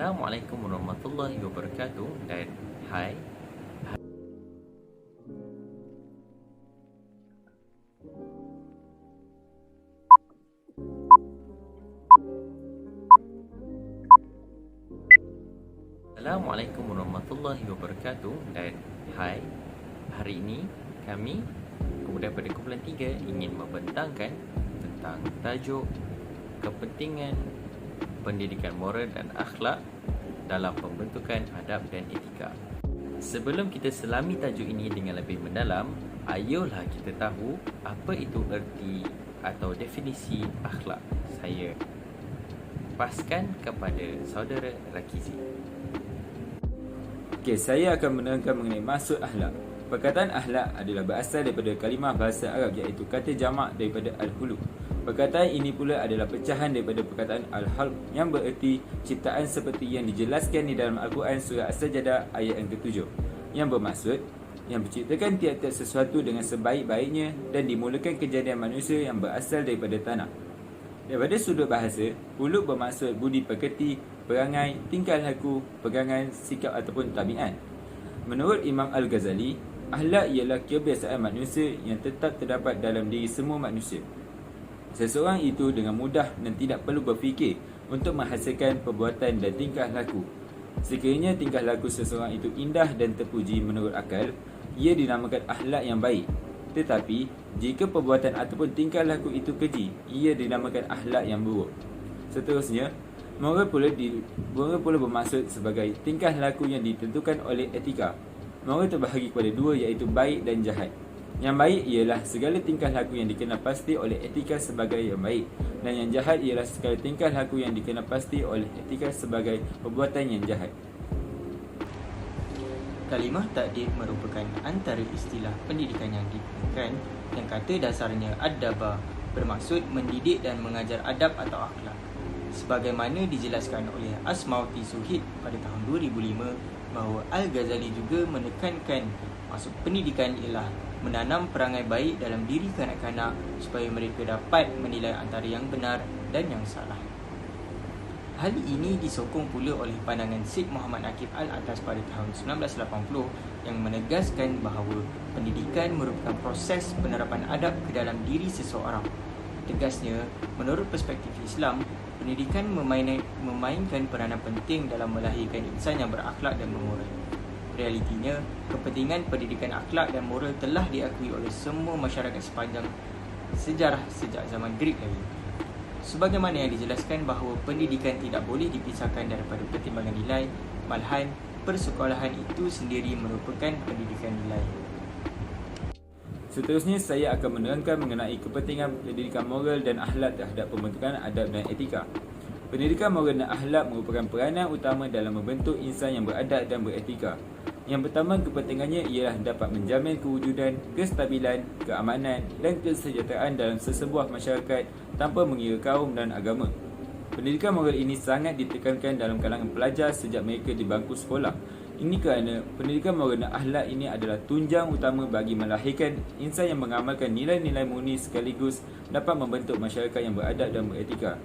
Assalamualaikum warahmatullahi wabarakatuh dan hai. Assalamualaikum warahmatullahi wabarakatuh dan hai. Hari ini kami daripada kumpulan 3 ingin membentangkan tentang tajuk kepentingan pendidikan moral dan akhlak dalam pembentukan adab dan etika. Sebelum kita selami tajuk ini dengan lebih mendalam, ayolah kita tahu apa itu erti atau definisi akhlak. Saya paskan kepada saudara Rakizi. Okey, saya akan menerangkan mengenai maksud akhlak. Perkataan akhlak adalah berasal daripada kalimah bahasa Arab iaitu kata jamak daripada al-khuluq. Perkataan ini pula adalah pecahan daripada perkataan al-khalq yang bererti ciptaan seperti yang dijelaskan di dalam Al-Quran surah As-Sajdah ayat yang ke-7, yang bermaksud yang menciptakan tiap-tiap sesuatu dengan sebaik-baiknya dan dimulakan kejadian manusia yang berasal daripada tanah. Daripada sudut bahasa, khuluq bermaksud budi pekerti, perangai, tingkah laku, pegangan, sikap ataupun tabiat. Menurut Imam Al-Ghazali, akhlak ialah kebiasaan manusia yang tetap terdapat dalam diri semua manusia. Seseorang itu dengan mudah dan tidak perlu berfikir untuk menghasilkan perbuatan dan tingkah laku. Sekiranya tingkah laku seseorang itu indah dan terpuji menurut akal, ia dinamakan akhlak yang baik. Tetapi, jika perbuatan ataupun tingkah laku itu keji, ia dinamakan akhlak yang buruk. Seterusnya, moral pula bermaksud sebagai tingkah laku yang ditentukan oleh etika. Moral terbahagi kepada dua iaitu baik dan jahat. Yang baik ialah segala tingkah laku yang dikenal pasti oleh etika sebagai yang baik, dan yang jahat ialah segala tingkah laku yang dikenal pasti oleh etika sebagai perbuatan yang jahat. Kalimah takdir merupakan antara istilah pendidikan yang digunakan yang kata dasarnya ad-daba bermaksud mendidik dan mengajar adab atau akhlak. Sebagaimana dijelaskan oleh Asmauti Suhid pada tahun 2005 bahawa Al-Ghazali juga menekankan maksud pendidikan ialah menanam perangai baik dalam diri kanak-kanak supaya mereka dapat menilai antara yang benar dan yang salah. Hal ini disokong pula oleh pandangan Syed Muhammad Aqib Al-Atas pada tahun 1980 yang menegaskan bahawa pendidikan merupakan proses penerapan adab ke dalam diri seseorang. Tegasnya, menurut perspektif Islam, pendidikan memainkan peranan penting dalam melahirkan insan yang berakhlak dan bermoral. Realitinya, kepentingan pendidikan akhlak dan moral telah diakui oleh semua masyarakat sepanjang sejarah sejak zaman Greek lagi. Sebagaimana yang dijelaskan bahawa pendidikan tidak boleh dipisahkan daripada pertimbangan nilai, malahan persekolahan itu sendiri merupakan pendidikan nilai. Seterusnya, saya akan menerangkan mengenai kepentingan pendidikan moral dan akhlak terhadap pembentukan adab dan etika. Pendidikan moral dan akhlak merupakan peranan utama dalam membentuk insan yang beradab dan beretika. Yang pertama, kepentingannya ialah dapat menjamin kewujudan, kestabilan, keamanan dan kesejahteraan dalam sesebuah masyarakat tanpa mengira kaum dan agama. Pendidikan moral ini sangat ditekankan dalam kalangan pelajar sejak mereka di bangku sekolah. Ini kerana pendidikan moral dan akhlak ini adalah tunjang utama bagi melahirkan insan yang mengamalkan nilai-nilai murni sekaligus dapat membentuk masyarakat yang beradab dan beretika.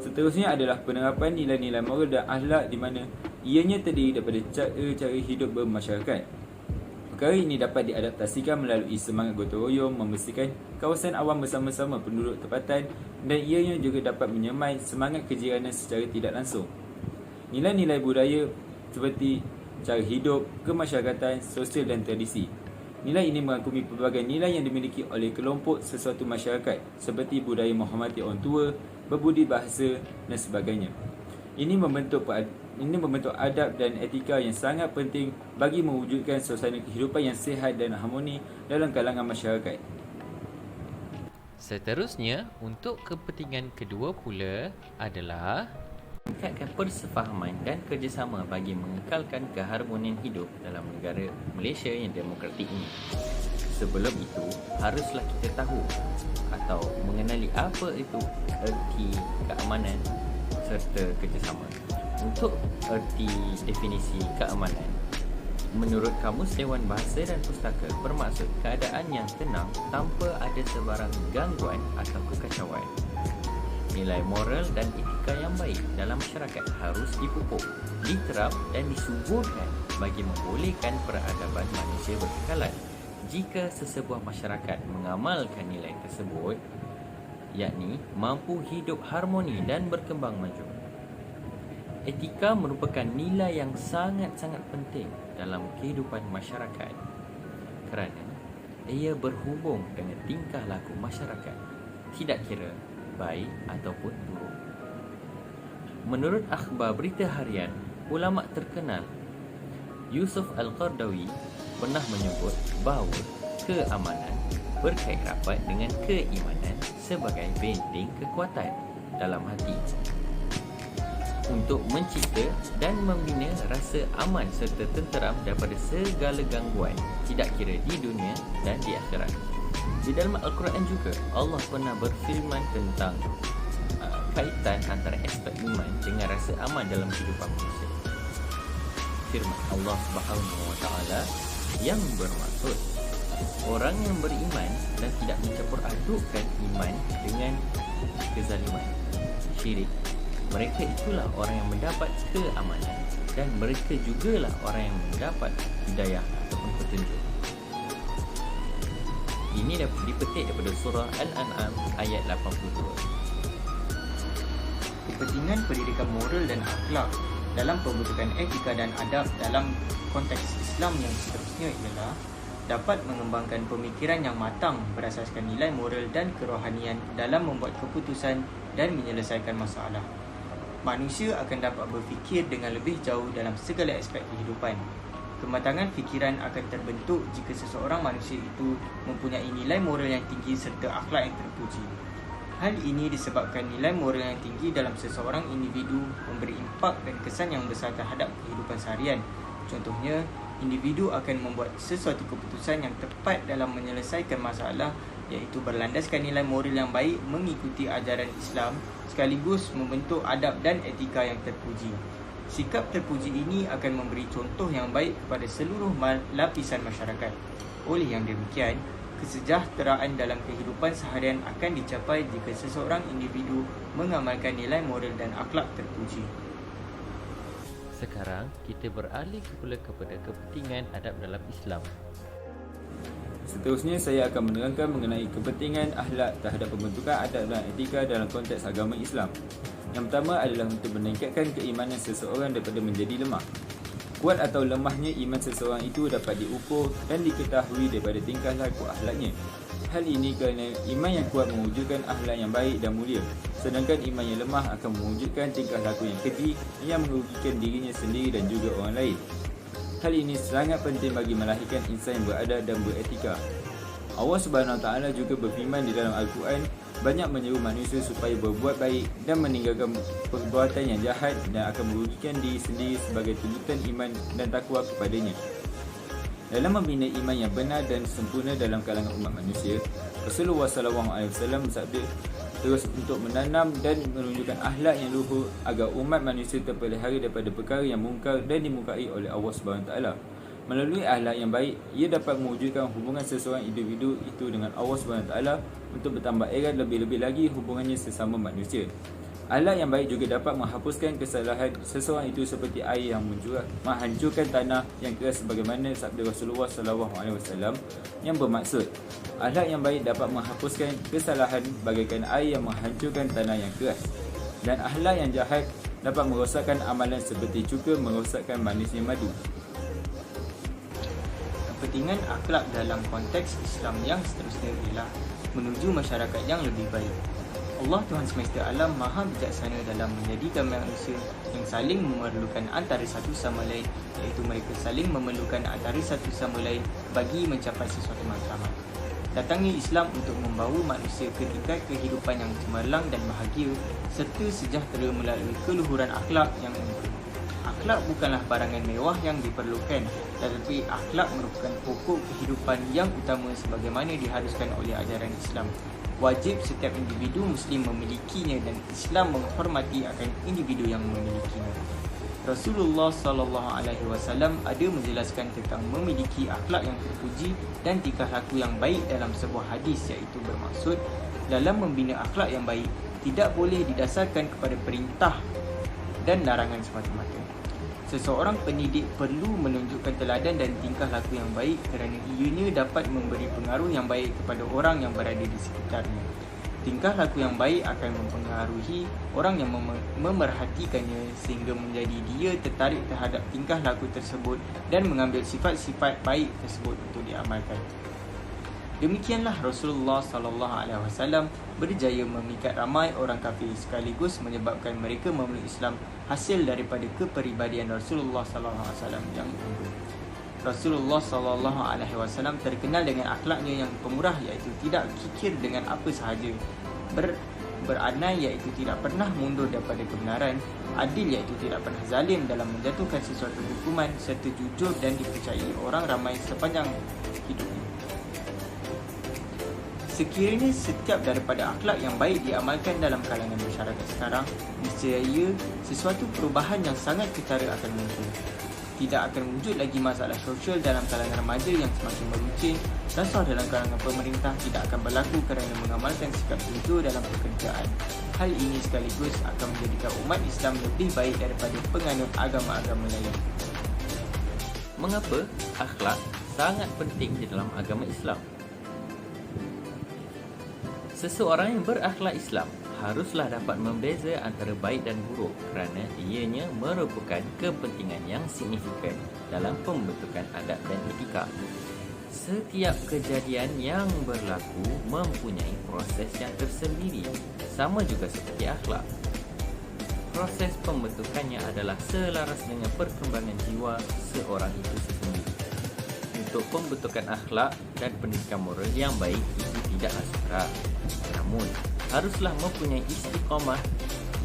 Seterusnya adalah penerapan nilai-nilai moral dan akhlak di mana ianya terdiri daripada cara-cara hidup bermasyarakat. Perkara ini dapat diadaptasikan melalui semangat gotong royong membersihkan kawasan awam bersama-sama penduduk tempatan dan ianya juga dapat menyemai semangat kejiranan secara tidak langsung. Nilai-nilai budaya seperti cara hidup, kemasyarakatan, sosial dan tradisi. Nilai ini merangkumi pelbagai nilai yang dimiliki oleh kelompok sesuatu masyarakat seperti budaya menghormati orang tua, berbudi bahasa dan sebagainya. Ini membentuk adab dan etika yang sangat penting bagi mewujudkan suasana kehidupan yang sihat dan harmoni dalam kalangan masyarakat. Seterusnya, untuk kepentingan kedua pula adalah meningkatkan persefahaman dan kerjasama bagi mengekalkan keharmonian hidup dalam negara Malaysia yang demokratik ini. Sebelum itu, haruslah kita tahu atau mengenali apa itu erti keamanan serta kerjasama. Untuk erti definisi keamanan, menurut Kamus Dewan Bahasa dan Pustaka bermaksud keadaan yang tenang tanpa ada sebarang gangguan atau kekacauan. nilai moral dan etika yang baik dalam masyarakat harus dipupuk, diterap dan disuburkan bagi membolehkan peradaban manusia berkekalan. Jika sesebuah masyarakat mengamalkan nilai tersebut, yakni mampu hidup harmoni dan berkembang maju. Etika merupakan nilai yang sangat-sangat penting dalam kehidupan masyarakat kerana ia berhubung dengan tingkah laku masyarakat, tidak kira baik ataupun buruk. Menurut akhbar berita harian, ulama terkenal Yusuf Al-Qaradawi pernah menyebut bahawa keamanan berkait rapat dengan keimanan sebagai benteng kekuatan dalam hati untuk mencipta dan membina rasa aman serta tenteram daripada segala gangguan, tidak kira di dunia dan di akhirat. Di dalam Al-Quran juga Allah pernah berfirman tentang kaitan antara aspek iman dengan rasa aman dalam kehidupan manusia. Firman Allah Subhanahu wa taala yang bermaksud orang yang beriman dan tidak mencampur adukkan iman dengan kezaliman, syirik, mereka itulah orang yang mendapat keamanan dan mereka jugalah orang yang mendapat hidayah ataupun petunjuk. Ini dipetik daripada surah Al-An'am ayat 82. Kepentingan pendidikan moral dan akhlak dalam pembentukan etika dan adab dalam konteks Islam yang seterusnya ialah dapat mengembangkan pemikiran yang matang berasaskan nilai moral dan kerohanian dalam membuat keputusan dan menyelesaikan masalah. Manusia akan dapat berfikir dengan lebih jauh dalam segala aspek kehidupan. Kematangan fikiran akan terbentuk jika seseorang manusia itu mempunyai nilai moral yang tinggi serta akhlak yang terpuji. Hal ini disebabkan nilai moral yang tinggi dalam seseorang individu memberi impak dan kesan yang besar terhadap kehidupan seharian. Contohnya, individu akan membuat sesuatu keputusan yang tepat dalam menyelesaikan masalah, iaitu berlandaskan nilai moral yang baik, mengikuti ajaran Islam sekaligus membentuk adab dan etika yang terpuji. Sikap terpuji ini akan memberi contoh yang baik kepada seluruh lapisan masyarakat. Oleh yang demikian, kesejahteraan dalam kehidupan seharian akan dicapai jika seseorang individu mengamalkan nilai moral dan akhlak terpuji. Sekarang kita beralih pula kepada kepentingan adab dalam Islam. Seterusnya saya akan menerangkan mengenai kepentingan akhlak terhadap pembentukan adab dan etika dalam konteks agama Islam. Yang pertama adalah untuk meningkatkan keimanan seseorang daripada menjadi lemah. Kuat atau lemahnya iman seseorang itu dapat diukur dan diketahui daripada tingkah laku akhlaknya. Hal ini kerana iman yang kuat mewujudkan akhlak yang baik dan mulia, sedangkan iman yang lemah akan mewujudkan tingkah laku yang keji yang merugikan dirinya sendiri dan juga orang lain. Hal ini sangat penting bagi melahirkan insan yang beradab dan beretika. Allah Subhanahu Wa Taala juga berfirman di dalam Al-Quran, banyak menyeru manusia supaya berbuat baik dan meninggalkan perbuatan yang jahat dan akan merugikan diri sendiri sebagai tuntutan iman dan takwa kepadanya. Dalam membina iman yang benar dan sempurna dalam kalangan umat manusia, Rasulullah SAW bersabda, terus untuk menanam dan menunjukkan akhlak yang luhur agar umat manusia terpelihara daripada perkara yang mungkar dan dimungkari oleh Allah Subhanahu Wa Taala. Melalui akhlak yang baik, ia dapat mewujudkan hubungan seseorang individu itu dengan Allah Subhanahu Wa Taala untuk bertambah erat, lebih-lebih lagi hubungannya sesama manusia. Akhlak yang baik juga dapat menghapuskan kesalahan seseorang itu seperti air yang mencurah, menghancurkan tanah yang keras sebagaimana sabda Rasulullah SAW yang bermaksud, akhlak yang baik dapat menghapuskan kesalahan bagaikan air yang menghancurkan tanah yang keras. Dan akhlak yang jahat dapat merosakkan amalan seperti cuka merosakkan manisnya madu. Kepentingan akhlak dalam konteks Islam yang seterusnya ialah menuju masyarakat yang lebih baik. Allah Tuhan Semesta Alam Maha Bijaksana dalam menjadikan manusia yang saling memerlukan antara satu sama lain, iaitu mereka saling memerlukan antara satu sama lain bagi mencapai sesuatu matlamat. Datangnya Islam untuk membawa manusia ke tingkat kehidupan yang cemerlang dan bahagia serta sejahtera melalui keluhuran akhlak yang unggul. Akhlak bukanlah barangan mewah yang diperlukan, tetapi akhlak merupakan pokok kehidupan yang utama sebagaimana diharuskan oleh ajaran Islam. Wajib setiap individu Muslim memilikinya dan Islam menghormati akan individu yang memilikinya. Rasulullah SAW ada menjelaskan tentang memiliki akhlak yang terpuji dan tingkah laku yang baik dalam sebuah hadis, iaitu bermaksud dalam membina akhlak yang baik, tidak boleh didasarkan kepada perintah dan larangan semata-mata. Seseorang pendidik perlu menunjukkan teladan dan tingkah laku yang baik kerana ianya dapat memberi pengaruh yang baik kepada orang yang berada di sekitarnya. Tingkah laku yang baik akan mempengaruhi orang yang memerhatikannya sehingga menjadi dia tertarik terhadap tingkah laku tersebut dan mengambil sifat-sifat baik tersebut untuk diamalkan. Demikianlah Rasulullah SAW berjaya memikat ramai orang kafir sekaligus menyebabkan mereka memeluk Islam hasil daripada kepribadian Rasulullah SAW yang unggul. Rasulullah SAW terkenal dengan akhlaknya yang pemurah, iaitu tidak kikir dengan apa sahaja, beranai iaitu tidak pernah mundur daripada kebenaran, adil iaitu tidak pernah zalim dalam menjatuhkan sesuatu hukuman, serta jujur dan dipercayai orang ramai sepanjang hidupnya. Sekiranya setiap daripada akhlak yang baik diamalkan dalam kalangan masyarakat sekarang, niscaya sesuatu perubahan yang sangat ketara akan muncul. Tidak akan wujud lagi masalah sosial dalam kalangan remaja yang semakin meruncing. Rasuah dalam kalangan pemerintah tidak akan berlaku kerana mengamalkan sikap jujur dalam pekerjaan. Hal ini sekaligus akan menjadikan umat Islam lebih baik daripada penganut agama-agama lain. Mengapa akhlak sangat penting di dalam agama Islam? Seseorang yang berakhlak Islam haruslah dapat membeza antara baik dan buruk kerana ianya merupakan kepentingan yang signifikan dalam pembentukan adab dan etika. Setiap kejadian yang berlaku mempunyai proses yang tersendiri, sama juga seperti akhlak. Proses pembentukannya adalah selaras dengan perkembangan jiwa seorang itu sendiri. Untuk pembentukan akhlak dan pendidikan moral yang baik itu tidaklah sukar, namun haruslah mempunyai istiqamah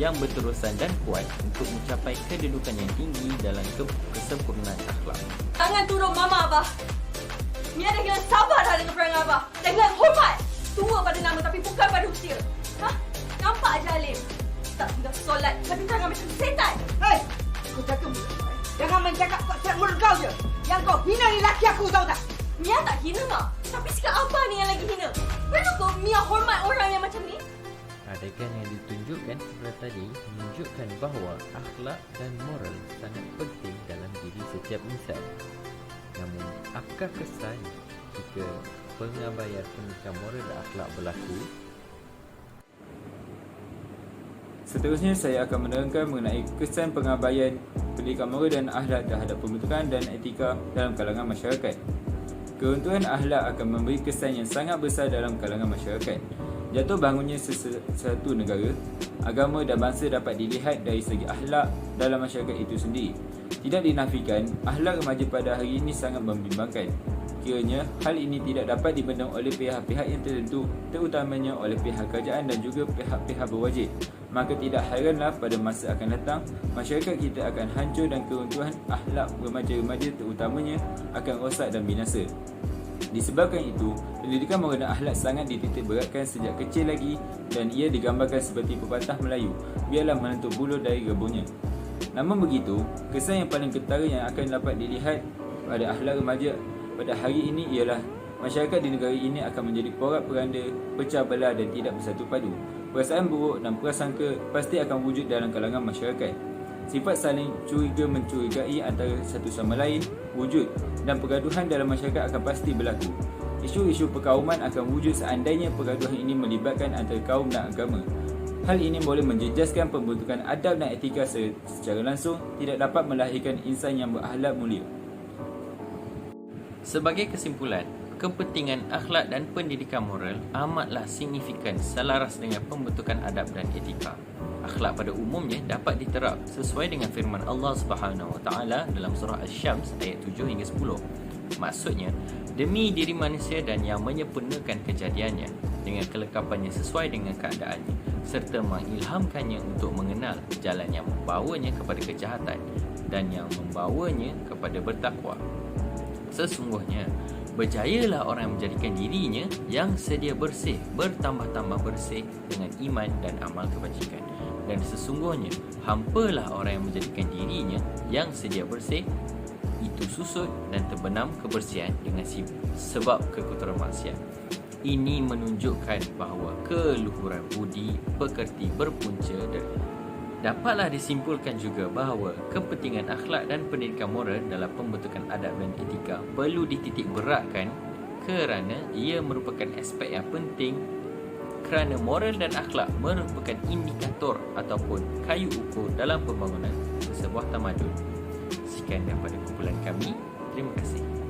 yang berterusan dan kuat untuk mencapai kedudukan yang tinggi dalam kesempurnaan akhlak. Jangan turun mama abah. Ni ada hilang sabar dah dengan perangai abah. Dan hilang hormat. Tua pada nama tapi bukan pada usia. Hah? Nampak aja Alim? Tak sudah solat tapi perangai macam setan. Hei, kau jaga mulut kau. Jangan main cakap kuat mulut kau je. Yang kau hina ni laki aku, tahu tak? Mia tak hina mak. Tapi sikap abah ni yang lagi hina. Perlu kau Mia hormat orang yang macam ni? Adegan yang ditunjukkan sebelah tadi menunjukkan bahawa akhlak dan moral sangat penting dalam diri setiap insan. Namun, apakah kesan jika pengabaian pendidikan moral dan akhlak berlaku? Seterusnya saya akan menerangkan mengenai kesan pengabaian pendidikan moral dan akhlak terhadap pembentukan dan etika dalam kalangan masyarakat. Keruntuhan akhlak akan memberi kesan yang sangat besar dalam kalangan masyarakat. Jatuh bangunnya sesuatu negara, agama dan bangsa dapat dilihat dari segi akhlak dalam masyarakat itu sendiri. Tidak dinafikan, akhlak remaja pada hari ini sangat membimbangkan. Kiranya hal ini tidak dapat dibendung oleh pihak-pihak yang tertentu, terutamanya oleh pihak kerajaan dan juga pihak-pihak berwajib. Maka tidak heranlah pada masa akan datang, masyarakat kita akan hancur dan keruntuhan akhlak remaja-remaja terutamanya akan rosak dan binasa. Disebabkan itu, pendidikan moral dan akhlak sangat dititik beratkan sejak kecil lagi dan ia digambarkan seperti pepatah Melayu, biarlah menentu buluh dari rebungnya. Namun begitu, kesan yang paling ketara yang akan dapat dilihat pada akhlak remaja pada hari ini ialah masyarakat di negara ini akan menjadi porak-poranda, pecah belah dan tidak bersatu padu. Perasaan buruk dan prasangka pasti akan wujud dalam kalangan masyarakat. Sifat saling curiga-mencurigai antara satu sama lain wujud dan pergaduhan dalam masyarakat akan pasti berlaku. Isu-isu perkauman akan wujud seandainya pergaduhan ini melibatkan antara kaum dan agama. Hal ini boleh menjejaskan pembentukan adab dan etika secara langsung, tidak dapat melahirkan insan yang berakhlak mulia. Sebagai kesimpulan, kepentingan akhlak dan pendidikan moral amatlah signifikan selaras dengan pembentukan adab dan etika. Akhlak pada umumnya dapat diterap sesuai dengan firman Allah Subhanahu Wa Taala dalam surah Asy-Syams ayat 7 hingga 10. Maksudnya, demi diri manusia dan yang menyempurnakan kejadiannya dengan kelengkapannya sesuai dengan keadaannya serta mengilhamkannya untuk mengenal jalan yang membawanya kepada kejahatan dan yang membawanya kepada bertakwa. Sesungguhnya, berjayalah orang yang menjadikan dirinya yang sedia bersih bertambah-tambah bersih dengan iman dan amal kebajikan. Dan sesungguhnya, hampalah orang yang menjadikan dirinya yang sedia bersih itu susut dan terbenam kebersihan dengan sebab kekotoran maksiat. Ini menunjukkan bahawa keluhuran budi pekerti berpunca dapatlah disimpulkan juga bahawa kepentingan akhlak dan pendidikan moral dalam pembentukan adab dan etika perlu dititik beratkan kerana ia merupakan aspek yang penting kerana moral dan akhlak merupakan indikator ataupun kayu ukur dalam pembangunan sebuah tamadun. Sekian daripada kumpulan kami. Terima kasih.